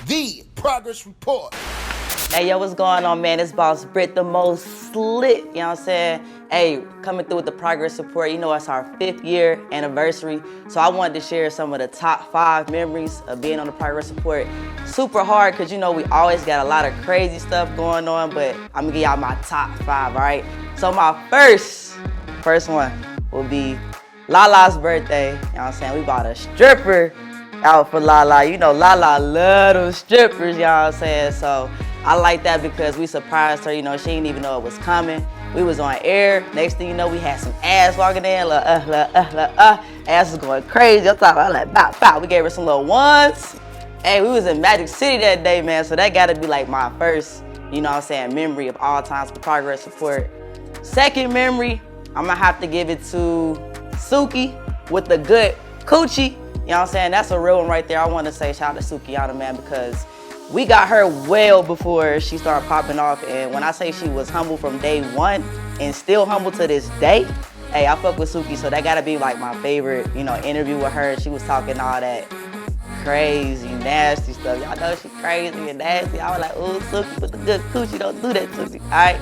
The Progress Report. Hey, yo, what's going on, man? It's Boss Brit, the most slit, you know what I'm saying? Hey, coming through with the Progress Report. You know, it's our 5th year anniversary, so I wanted to share some of the top 5 memories of being on the Progress Report. Super hard, because, you know, we always got a lot of crazy stuff going on, but I'm going to give y'all my top 5, all right? So my first one will be Lala's birthday. You know what I'm saying? We bought a stripper out for Lala. You know, Lala love those strippers, you know what I'm saying? So I like that because we surprised her. You know, she didn't even know it was coming. We was on air. Next thing you know, we had some ass walking in. Ass was going crazy. I'm talking about like, bow, bow. We gave her some little ones. Hey, we was in Magic City that day, man. So that gotta be like my first, you know what I'm saying, memory of all times for Progress Report. Second memory, I'm gonna have to give it to Suki with the good coochie. You know what I'm saying? That's a real one right there. I want to say shout out to Sukiana, man, because we got her well before she started popping off. And when I say she was humble from day one and still humble to this day, hey, I fuck with Suki, so that gotta be like my favorite, you know, interview with her. She was talking all that crazy, nasty stuff. Y'all know she crazy and nasty. I was like, ooh, Suki with the good coochie, don't do that to me, all right?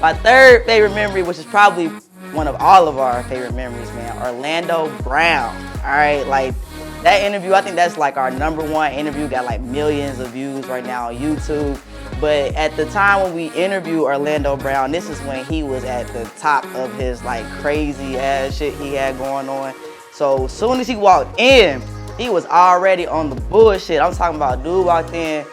My third favorite memory, which is probably one of all of our favorite memories, man, Orlando Brown, all right? Like, that interview, I think that's like our #1 interview, got like millions of views right now on YouTube. But at the time when we interviewed Orlando Brown, this is when he was at the top of his like crazy ass shit he had going on. So as soon as he walked in, he was already on the bullshit. I'm talking about dude walked in,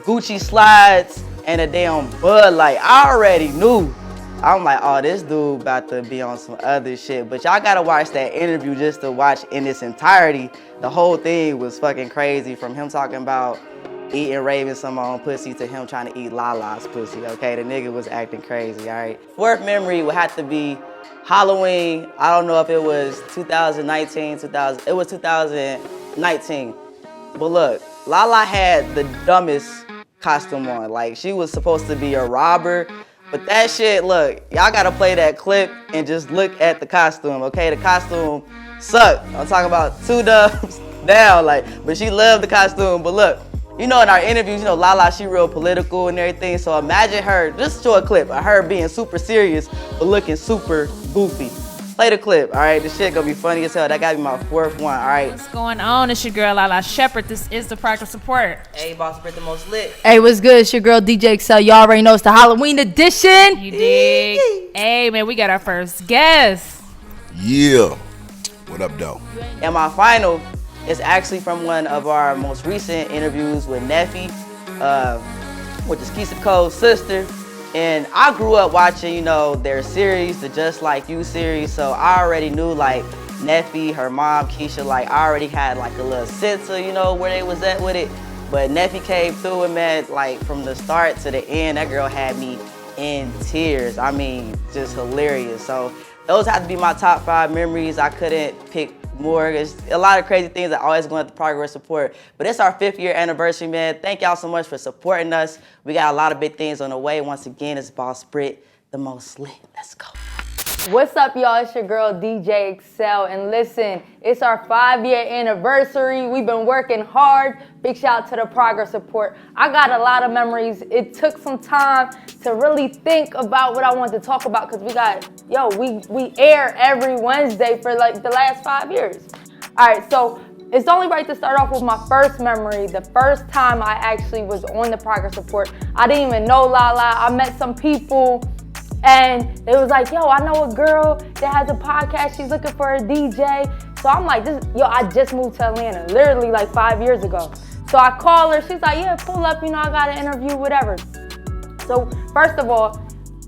Gucci slides and a damn Bud Light. I already knew. I'm like, oh, this dude about to be on some other shit. But y'all gotta watch that interview just to watch in its entirety. The whole thing was fucking crazy, from him talking about eating Raven Simone pussy to him trying to eat Lala's pussy, okay? The nigga was acting crazy, all right? Fourth memory would have to be Halloween. I don't know if it was 2019, it was 2019. But look, Lala had the dumbest costume on. Like, she was supposed to be a robber. But that shit, look, y'all gotta play that clip and just look at the costume, okay? The costume sucked. I'm talking about 2 dubs down, like, but she loved the costume. But look, you know, in our interviews, you know, Lala, she real political and everything. So imagine her, just show a clip of her being super serious, but looking super goofy. Play the clip, all right? This shit gonna be funny as hell. That gotta be my 4th one, all right? What's going on? It's your girl, Lalaa Shepherd. This is the Progress Report. Hey, Boss Brit, the most lit. Hey, what's good? It's your girl, DJ eXeL. Y'all already know it's the Halloween edition. You dig? Hey, man, we got our first guest. Yeah. What up, though? And my final is actually from one of our most recent interviews with Neffy, which is Keisha Cole's sister. And I grew up watching, you know, their series, the Just Like You series. So I already knew, like, Neffy, her mom, Keisha, like, I already had, like, a little sense of, you know, where they was at with it. But Neffy came through and, man, like, from the start to the end, that girl had me in tears. I mean, just hilarious. So those have to be my top 5 memories. I couldn't pick more. There's a lot of crazy things that always go into the Progress Report. But it's our 5th year anniversary, man. Thank y'all so much for supporting us. We got a lot of big things on the way. Once again, it's Boss Brit, the most lit. Let's go. What's up, y'all? It's your girl, DJ eXeL. And listen, it's our 5-year anniversary. We've been working hard. Big shout out to the Progress Report. I got a lot of memories. It took some time to really think about what I wanted to talk about, because we air every Wednesday for like the last 5 years. All right, so it's only right to start off with my first memory. The first time I actually was on the Progress Report, I didn't even know Lala. I met some people, and it was like, yo, I know a girl that has a podcast. She's looking for a DJ. So I'm like, I just moved to Atlanta, literally like 5 years ago. So I call her. She's like, yeah, pull up. You know, I got an interview, whatever. So first of all,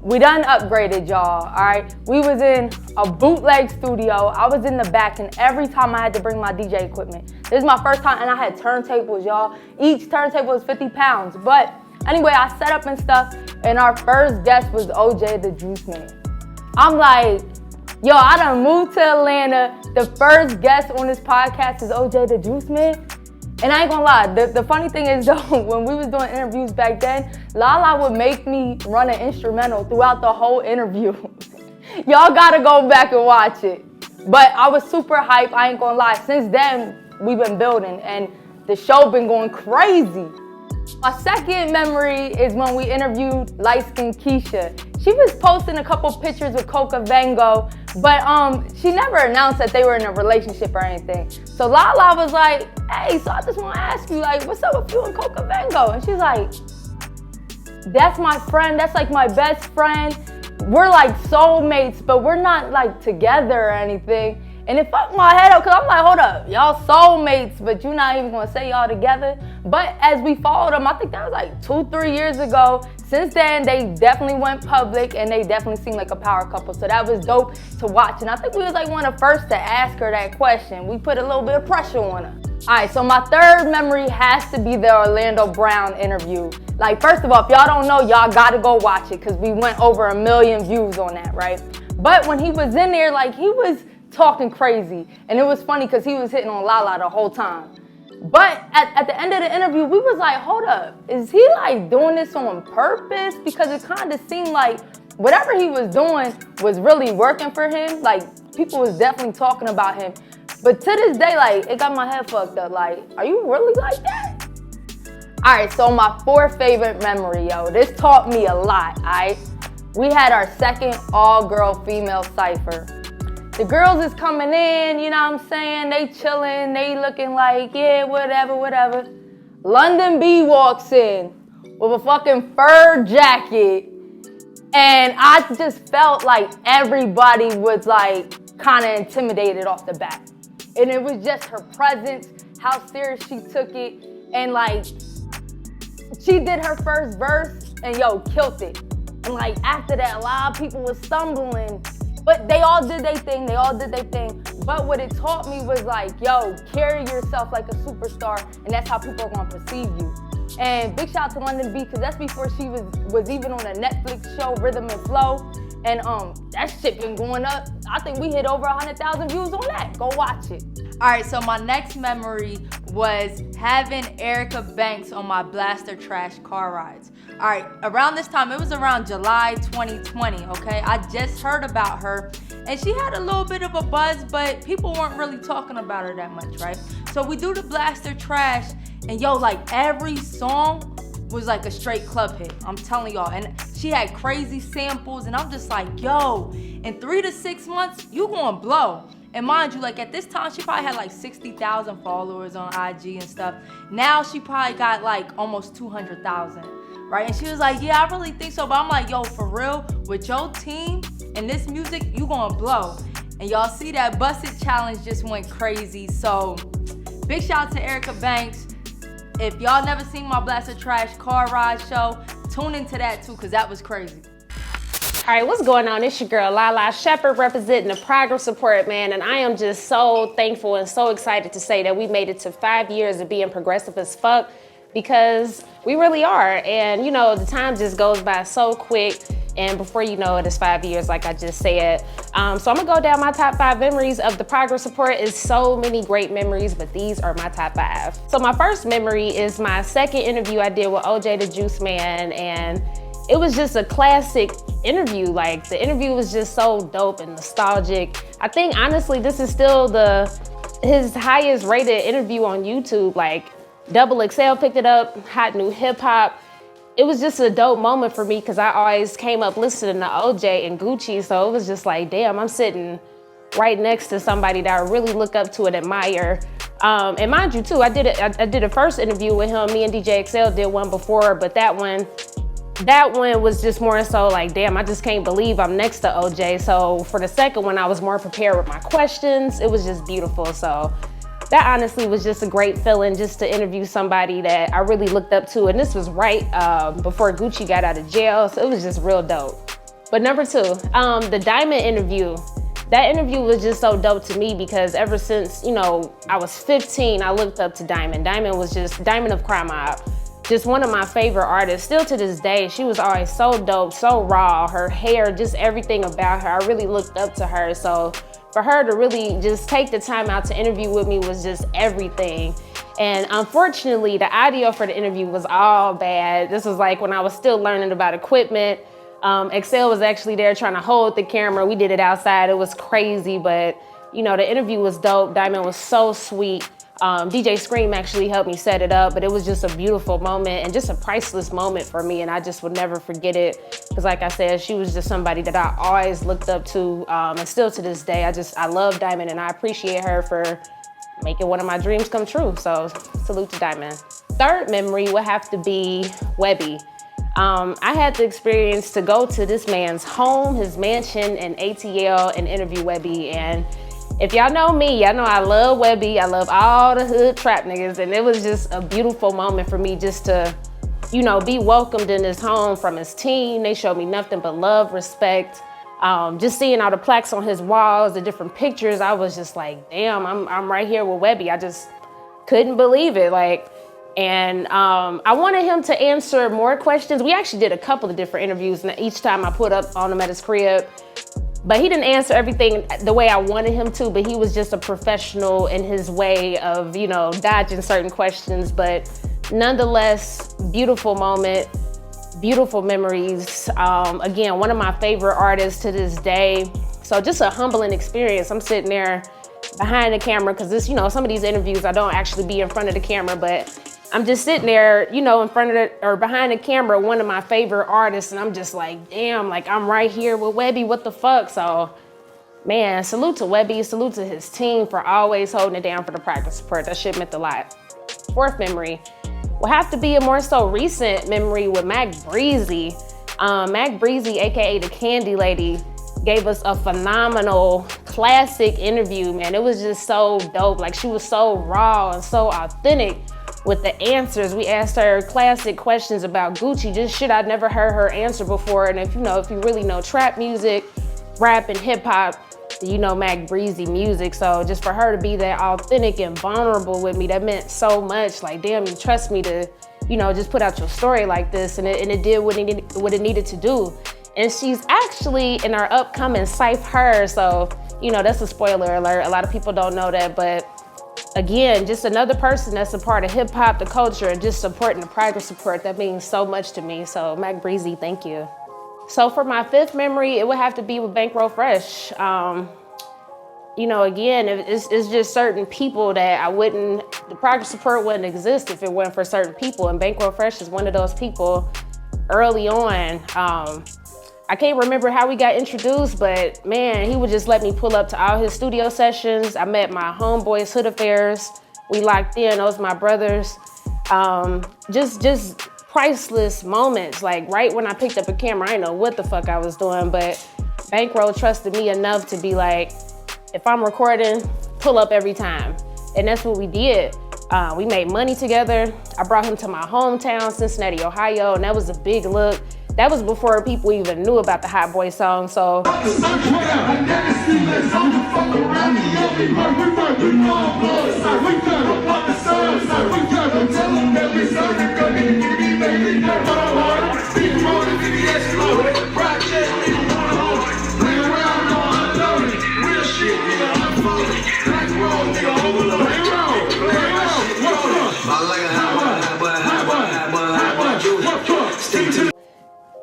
we done upgraded, y'all, all right? We was in a bootleg studio. I was in the back, and every time I had to bring my DJ equipment. This is my first time, and I had turntables, y'all. Each turntable was 50 pounds. But anyway, I set up and stuff, and our first guest was OJ the Juiceman. I'm like, yo, I done moved to Atlanta. The first guest on this podcast is OJ the Juiceman. And I ain't gonna lie, the funny thing is though, when we was doing interviews back then, Lala would make me run an instrumental throughout the whole interview. Y'all gotta go back and watch it. But I was super hyped, I ain't gonna lie. Since then, we've been building and the show been going crazy. My second memory is when we interviewed light-skinned Keisha. She was posting a couple pictures with Coca Vango, but she never announced that they were in a relationship or anything. So Lalaa was like, hey, so I just want to ask you, like, what's up with you and Coca Vango? And she's like, that's my friend, that's like my best friend. We're like soulmates, but we're not like together or anything. And it fucked my head up, cause I'm like, hold up, y'all soulmates, but you're not even gonna say y'all together. But as we followed them, I think that was like 2-3 years ago. Since then, they definitely went public and they definitely seemed like a power couple. So that was dope to watch. And I think we was like one of the first to ask her that question. We put a little bit of pressure on her. All right, so my third memory has to be the Orlando Brown interview. Like, first of all, if y'all don't know, y'all gotta go watch it, cause we went over 1 million views on that, right? But when he was in there, like, he was talking crazy. And it was funny because he was hitting on Lalaa the whole time. But at the end of the interview, we was like, hold up, is he like doing this on purpose? Because it kind of seemed like whatever he was doing was really working for him. Like, people was definitely talking about him. But to this day, like, it got my head fucked up. Like, are you really like that? All right, so my fourth favorite memory, yo, this taught me a lot, all right? We had our second all-girl female cypher. The girls is coming in, you know what I'm saying? They chilling, they looking like, yeah, whatever. Londynn B walks in with a fucking fur jacket. And I just felt like everybody was like kind of intimidated off the bat. And it was just her presence, how serious she took it. And like, she did her first verse and yo, killed it. And like after that, a lot of people was stumbling. But they all did their thing, But what it taught me was like, yo, carry yourself like a superstar, and that's how people are gonna perceive you. And big shout out to Londynn B, because that's before she was even on a Netflix show, Rhythm and Flow. And that shit been going up. I think we hit over 100,000 views on that. Go watch it. All right, so my next memory was having Erica Banks on my Blaster Trash car rides. All right, around this time, it was around July 2020, okay? I just heard about her, and she had a little bit of a buzz, but people weren't really talking about her that much, right? So we do the Blaster Trash, and yo, like every song was like a straight club hit, I'm telling y'all. And she had crazy samples, and I'm just like, yo, in 3 to 6 months, you gonna blow. And mind you, like at this time, she probably had like 60,000 followers on IG and stuff. Now she probably got like almost 200,000, right? And she was like, yeah, I really think so. But I'm like, yo, for real, with your team and this music, you gonna blow. And y'all see that Bust It challenge just went crazy. So big shout out to Erica Banks. If y'all never seen my Blaster Trash car ride show, tune into that too, because that was crazy. All right, what's going on? It's your girl, Lalaa Shepherd, representing the progress report, man. And I am just so thankful and so excited to say that we made it to 5 years of being progressive as fuck, because we really are. And you know, the time just goes by so quick. And before you know it, it's 5 years, like I just said. So I'm gonna go down my top 5 memories of the progress report. It's so many great memories, but these are my top 5. So my first memory is my second interview I did with OJ the Juiceman, and it was just a classic interview. Like the interview was just so dope and nostalgic. I think honestly, this is still his highest rated interview on YouTube. Like eXeL picked it up, Hot New Hip Hop. It was just a dope moment for me because I always came up listening to OJ and Gucci. So it was just like, damn, I'm sitting right next to somebody that I really look up to and admire. And mind you too, I did a first interview with him. Me and DJ eXeL did one before, but that one was just more so like, damn, I just can't believe I'm next to OJ. So for the second one, I was more prepared with my questions. It was just beautiful. So that honestly was just a great feeling, just to interview somebody that I really looked up to. And this was right before Gucci got out of jail. So it was just real dope. But number 2, the Diamond interview. That interview was just so dope to me because ever since, you know, I was 15, I looked up to Diamond. Diamond was just Diamond of Crime Mob. Just one of my favorite artists. Still to this day, she was always so dope, so raw. Her hair, just everything about her. I really looked up to her. So for her to really just take the time out to interview with me was just everything. And unfortunately, the audio for the interview was all bad. This was like when I was still learning about equipment. eXeL was actually there trying to hold the camera. We did it outside. It was crazy, but you know, the interview was dope. Diamond was so sweet. DJ Scream actually helped me set it up, but it was just a beautiful moment and just a priceless moment for me, and I just would never forget it. Because like I said, she was just somebody that I always looked up to, and still to this day, I love Diamond, and I appreciate her for making one of my dreams come true. So salute to Diamond. Third memory would have to be Webbie. I had the experience to go to this man's home, his mansion in ATL, and interview Webbie. And if y'all know me, y'all know I love Webbie. I love all the hood trap niggas. And it was just a beautiful moment for me just to, you know, be welcomed in his home from his team. They showed me nothing but love, respect. Just seeing all the plaques on his walls, the different pictures, I was just like, damn, I'm right here with Webbie. I just couldn't believe it. And I wanted him to answer more questions. We actually did a couple of different interviews, and each time I put up on him at his crib. But he didn't answer everything the way I wanted him to, but he was just a professional in his way of, you know, dodging certain questions. But nonetheless, beautiful moment, beautiful memories. Again, one of my favorite artists to this day. So just a humbling experience. I'm sitting there behind the camera, because this, you know, some of these interviews I don't actually be in front of the camera, but I'm just sitting there, you know, in front of it or behind the camera, one of my favorite artists, and I'm just like, damn, like I'm right here with Webbie, what the fuck? So, man, salute to Webbie, salute to his team for always holding it down for the progress support. That shit meant a lot. Fourth memory will have to be a more so recent memory with Mac Breezy. Mac Breezy, AKA the Candy Lady, gave us a phenomenal classic interview, man. It was just so dope. Like, she was so raw and so authentic with the answers. We asked her classic questions about Gucci, just shit I'd never heard her answer before. And if you really know trap music, rap and hip hop, you know Mac Breezy music. So just for her to be that authentic and vulnerable with me, that meant so much. Like, damn, you trust me to, you know, just put out your story like this. And it did what it needed to do. And she's actually in our upcoming cypHER. So, you know, that's a spoiler alert. A lot of people don't know that, but again, just another person that's a part of hip hop, the culture, and just supporting the progress support. That means so much to me. So Mac Breezy, thank you. So for my fifth memory, it would have to be with Bankroll Fresh. You know, again, it's just certain people that the progress support wouldn't exist if it weren't for certain people. And Bankroll Fresh is one of those people early on. I can't remember how we got introduced, but man, he would just let me pull up to all his studio sessions. I met my homeboys, Hood Affairs. We locked in, those my brothers. Just priceless moments. Like, right when I picked up a camera, I didn't know what the fuck I was doing, but Bankroll trusted me enough to be like, if I'm recording, pull up every time. And that's what we did. We made money together. I brought him to my hometown, Cincinnati, Ohio, and that was a big look. That was before people even knew about the Hot Boy song, so.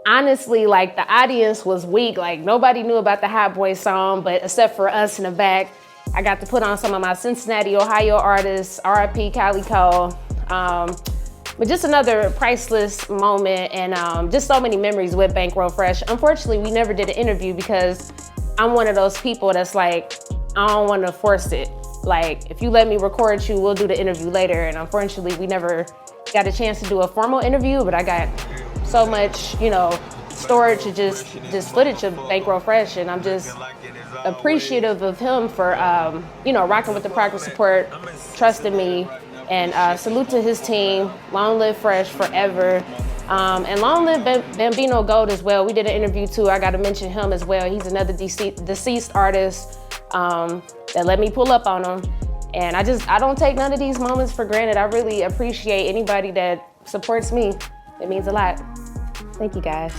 Honestly, like, the audience was weak. Like, nobody knew about the Hot Boy song, but except for us in the back. I got to put on some of my Cincinnati, Ohio artists, R.I.P. Calico. But just another priceless moment, and just so many memories with Bankroll Fresh. Unfortunately, we never did an interview because I'm one of those people that's like, I don't want to force it. Like, if you let me record you, we'll do the interview later. And unfortunately, we never got a chance to do a formal interview, but I got so much, you know, storage of just footage of Bankroll Fresh, and I'm just appreciative of him for, you know, rocking with the progress support, trusting me, and salute to his team. Long live Fresh forever, and long live Bambino Gold as well. We did an interview too. I got to mention him as well. He's another deceased artist that let me pull up on him, and I don't take none of these moments for granted. I really appreciate anybody that supports me. It means a lot. Thank you, guys.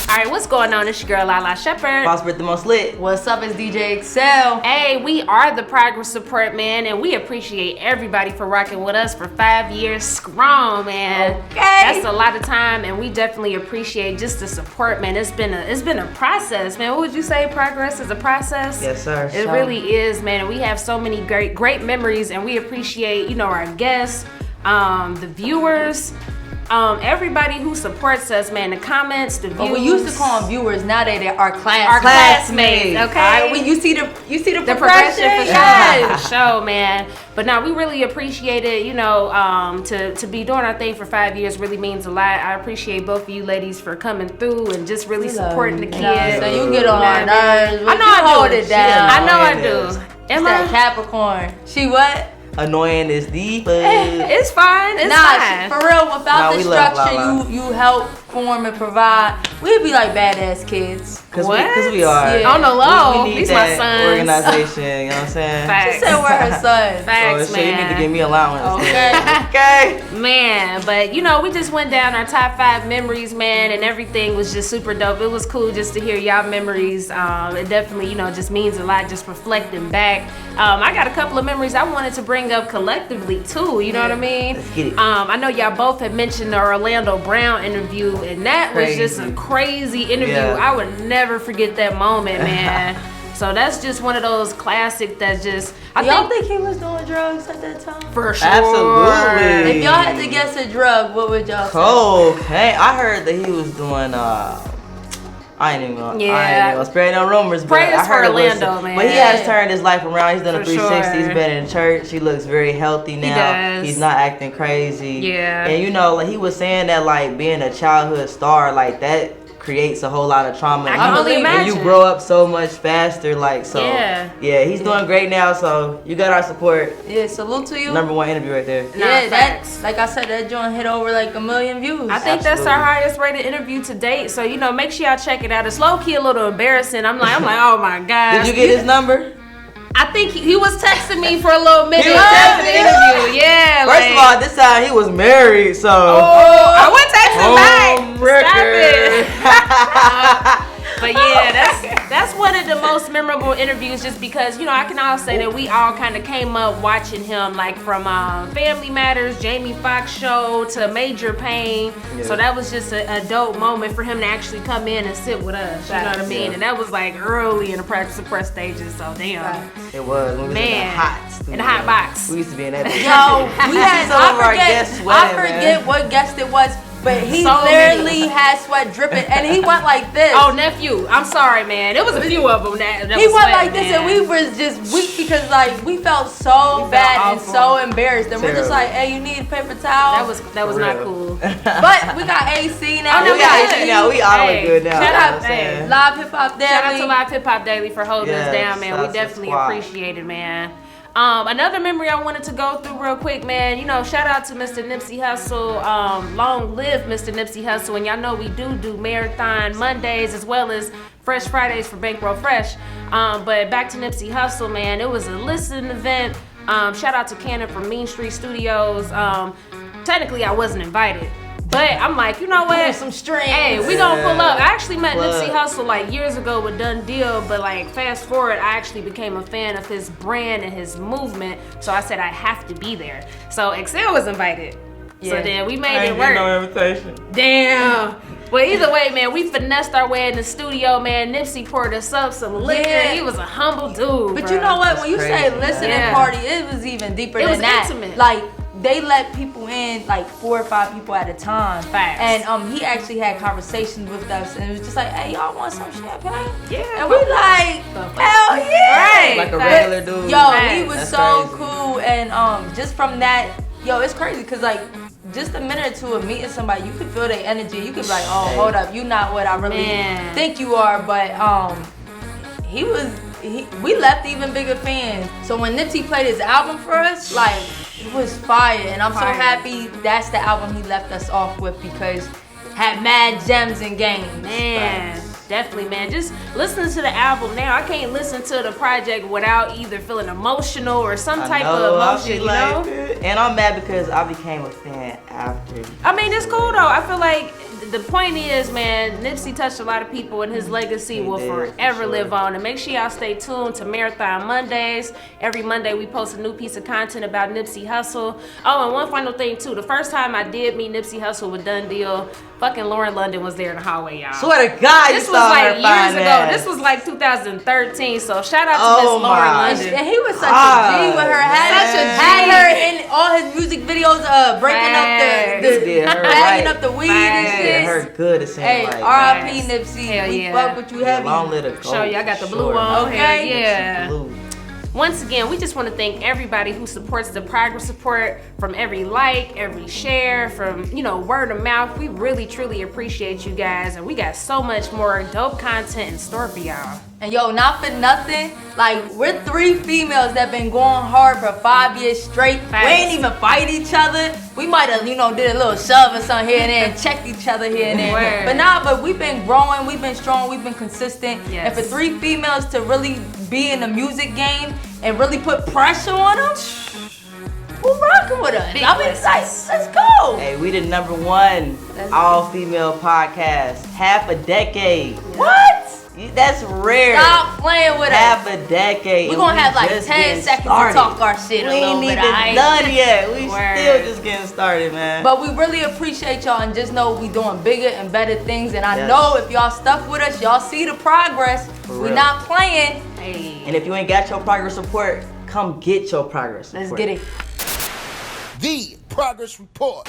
All right, what's going on? It's your girl Lalaa Shepherd. Boss Brit the most lit. What's up? It's DJ eXeL. Hey, we are the Progress Support, man, and we appreciate everybody for rocking with us for 5 years strong, man. Okay. That's a lot of time, and we definitely appreciate just the support, man. It's been a process, man. What would you say? Progress is a process? Yes, sir. It really is, man. We have so many great memories, and we appreciate, our guests, the viewers. Everybody who supports us, man, the comments, the views. But we used to call them viewers. Now they are classmates. Our classmates, okay? All right, you see the The progression progression? for sure, for sure, man. But now we really appreciate it, to be doing our thing for 5 years really means a lot. I appreciate both of you ladies for coming through and just really supporting the kids. So you get on our nerves. I know I do. Hold it down. I know I Annoying do. is. Am That I? Capricorn. She what? Annoying is the It's fine. It's fine. For real, without Nah, the we love structure Lalaa. you help form and provide, we'd be like badass kids. Because What? we are. Yeah. On the low. We need These my that sons. organization, you know what I'm saying? Facts. She said we're her sons. Facts, So shit, you need to man. give me allowance. Okay. Okay. Man, but we just went down our top 5 memories, man, and everything was just super dope. It was cool just to hear y'all memories. It definitely, just means a lot just reflecting back. I got a couple of memories I wanted to bring up collectively too, you know what I mean? Let's get it. I know y'all both had mentioned the Orlando Brown interview, and that was just a crazy interview. Yeah. I would never forget that moment, man. So that's just one of those classic that just, Y'all think he was doing drugs at that time? for sure. Absolutely. If y'all had to guess a drug, what would y'all say? Okay, I heard that he was doing I ain't even gonna spread no rumors, but Prayers I heard for it was, Orlando, man. But he has turned his life around. He's done a For 360. sure. He's been in church. He looks very healthy now. does. He's not acting crazy. Yeah. And like he was saying that like being a childhood star like that creates a whole lot of trauma. I And can you- only and you imagine. grow up so much faster, like so. Yeah. He's doing great now. So you got our support. Yeah, salute to you. #1 interview right there. Yeah, Nah, that's facts. like I said, that joint hit over like 1 million views. I think that's our Absolutely. highest rated interview to date. So make sure y'all check it out. It's low key a little embarrassing. I'm like, oh my god. Did you get his number? I think he was texting me for a little minute He was after the texting you? interview. Yeah. First of all, this time he was married, so. I went texting back. record. Stop it. But yeah, that's one of the most memorable interviews just because, I can all say that we all kind of came up watching him like from Family Matters, Jamie Foxx show to Major Pain. Yeah. So that was just a dope moment for him to actually come in and sit with us. You know what I mean? Yeah. And that was like early in the practice support stages. So damn. It was. When we was in the Man. hot studio. In the hot box. We used to be in that. Yo, we had, Some of our I guests forget sweating, man. what guest it was, but he So literally many. had sweat dripping, and he went like this. Oh, nephew, I'm sorry, man. There was a few of them that He was went sweating, like this, man. and we was just weak because like we felt so We felt bad and awful. so embarrassed, and we're just Terrible. like, hey, you need a paper towel. That was For not real. cool. But we got AC now. Oh, no, We got good. AC now. We all the way Hey, good now. shout you know out, what I'm saying? Live Hip Hop Daily. Shout out to Live Hip Hop Daily for holding us Yes, down, man. shout We out to definitely Squad. appreciate it, man. Another memory I wanted to go through real quick, man. Shout out to Mr. Nipsey Hussle. Long live Mr. Nipsey Hussle. And y'all know we do Marathon Mondays as well as Fresh Fridays for Bankroll Fresh. But back to Nipsey Hussle, man. It was a listening event. Shout out to Cannon from Mean Street Studios. Technically, I wasn't invited. But I'm like, you know what? Some strings. Hey, we gonna pull up. I actually met Plug. Nipsey Hussle like years ago with Done Deal, but like fast forward, I actually became a fan of his brand and his movement. So I said I have to be there. So eXeL was invited. So Yeah. then we I made ain't it get no work. invitation. Damn. Well, either way, man, we finessed our way in the studio, man. Nipsey poured us up some liquor. Yeah. He was a humble dude. But bro. you know what? That's When you crazy, say listening man. party, it was even deeper It than was that. intimate. Like they let people in, like 4 or 5 people at a time. Facts. And he actually had conversations with us, and it was just like, "Hey, y'all want some champagne?" Yeah. And we like, "Hell yeah!" Right. Like a Facts. regular dude. Yo, Facts. he was That's so crazy. cool, and just from that, it's crazy because like just a minute or two of meeting somebody, you could feel their energy. You could be like, "Oh, hold up, you not what I really Man. think you are." But we left even bigger fans. So when Nipsey played his album for us, like it was fire, and I'm Fire. so happy that's the album he left us off with because had mad gems and games. Man, definitely, man. Just listening to the album now, I can't listen to the project without either feeling emotional or some type of emotion, you know? And I'm mad because I became a fan after. I mean, it's cool though. I feel like the point is, man, Nipsey touched a lot of people, and his legacy will forever live on. And make sure y'all stay tuned to Marathon Mondays. Every Monday we post a new piece of content about Nipsey Hussle. Oh, and one final thing too. The first time I did meet Nipsey Hussle with Done Deal, fucking Lauren London was there in the hallway, y'all. Swear to God, this you was saw like her years fine ago. ass. This was like 2013. So shout out to Miss Lauren London. And he was such a G with her. Had her in all his music videos, breaking bagging up the weed and shit. Did her good. It seemed Hey, like. R.I.P. Nipsey. Hell We yeah. fuck with you heavy. Long live the gold. Show you, I got the blue Sure. on. Okay. Hell yeah. Blue. Once again, we just want to thank everybody who supports the Progress Report, from every like, every share, from, word of mouth. We really, truly appreciate you guys, and we got so much more dope content in store for y'all. And yo, not for nothing, like, we're 3 females that been going hard for 5 years straight. Facts. We ain't even fight each other. We might have, did a little shove or something here and there and checked each other here and there. Word. But we've been growing, we've been strong, we've been consistent. Yes. And for 3 females to really be in the music game and really put pressure on them, who rocking with us? Big I'm blessings. excited. Let's go. Hey, we the #1 all-female podcast. Half a decade. What? That's rare. Stop playing with us. Half a decade. We're and gonna we have like just 10 getting seconds started. to talk our shit We a little ain't bit. even Alright? done yet. We Word. still just getting started, man. But we really appreciate y'all, and just know we doing bigger and better things. And I Yes. know if y'all stuck with us, y'all see the progress. We real. not playing. Hey. And if you ain't got your progress report, come get your progress Let's report. get it. The Progress Report.